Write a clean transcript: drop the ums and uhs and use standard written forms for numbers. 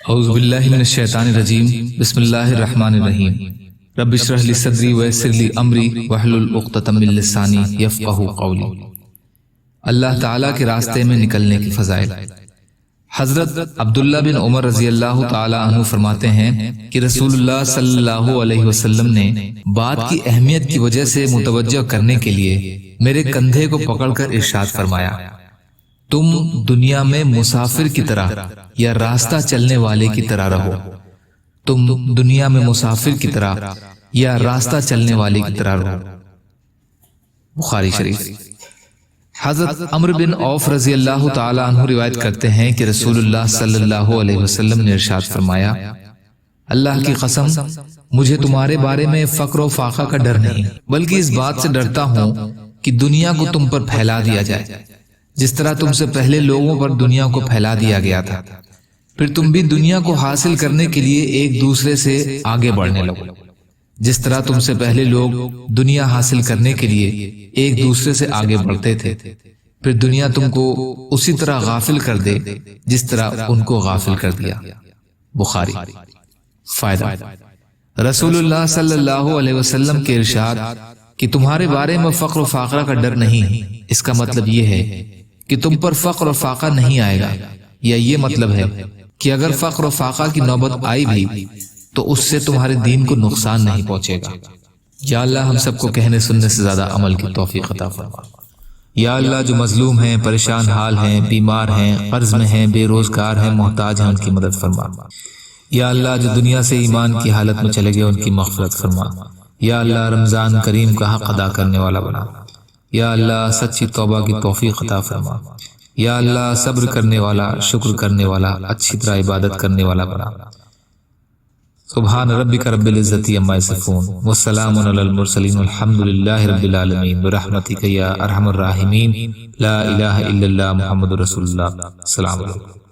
اعوذ باللہ من الشیطان الرجیم بسم اللہ الرحمن الرحیم رب اشرح لی صدری ویسر لی امری واحلل عقدۃ من لسانی یفقہوا قولی۔ اللہ تعالیٰ کے راستے میں نکلنے کی فضائل۔ حضرت عبداللہ بن عمر رضی اللہ تعالی عنہ فرماتے ہیں کہ رسول اللہ صلی اللہ علیہ وسلم نے بات کی اہمیت کی وجہ سے متوجہ کرنے کے لیے میرے کندھے کو پکڑ کر ارشاد فرمایا، تم دنیا میں مسافر کی طرح یا راستہ چلنے والے کی طرح رہو۔ تم دنیا میں مسافر کی طرح یا راستہ چلنے والے کی طرح رہو۔ بخاری شریف۔ حضرت عمرو بن عوف رضی اللہ تعالی عنہ روایت کرتے ہیں کہ رسول اللہ صلی اللہ علیہ وسلم نے ارشاد فرمایا، اللہ کی قسم مجھے تمہارے بارے میں فقر و فاقہ کا ڈر نہیں، بلکہ اس بات سے ڈرتا ہوں کہ دنیا کو تم پر پھیلا دیا جائے، جس طرح تم سے پہلے لوگوں پر دنیا کو پھیلا دیا گیا تھا، پھر تم بھی دنیا کو حاصل کرنے کے لیے ایک دوسرے سے آگے بڑھنے لگو۔ جس طرح تم سے پہلے لوگ دنیا حاصل کرنے کے لیے ایک دوسرے سے آگے بڑھتے تھے، پھر دنیا تم کو اسی طرح غافل کر دے جس طرح ان کو غافل کر دیا۔ بخاری۔ فائدہ۔ رسول اللہ صلی اللہ علیہ وسلم کے ارشاد کہ تمہارے بارے میں فقر و فاقہ کا ڈر نہیں، اس کا مطلب یہ ہے کہ تم پر فقر و فاقہ نہیں آئے گا، یا یہ مطلب ہے کہ اگر فقر و فاقہ کی نوبت آئی بھی تو اس سے تمہارے دین کو نقصان نہیں پہنچے گا۔ یا اللہ ہم سب کو کہنے سننے سے زیادہ عمل کی توفیق عطا فرما۔ یا اللہ جو مظلوم ہیں، پریشان حال ہیں، بیمار ہیں، قرض میں ہیں، بے روزگار ہیں، محتاج ہیں، ان کی مدد فرما۔ یا اللہ جو دنیا سے ایمان کی حالت میں چلے گئے ان کی مغفرت فرما۔ یا اللہ رمضان کریم کا حق ادا کرنے والا بنا۔ یا اللہ سچی توبہ کی توفیق عطا فرما۔ یا اللہ صبر کرنے والا، شکر کرنے والا، اچھی طرح عبادت کرنے والا بنا۔ سبحان ربک رب العزت عما یصفون والسلام علی المرسلین والحمد للہ رب العالمین برحمتک یا ارحم الراحمین لا الہ الا اللہ محمد رسول اللہ۔ السلام علیکم۔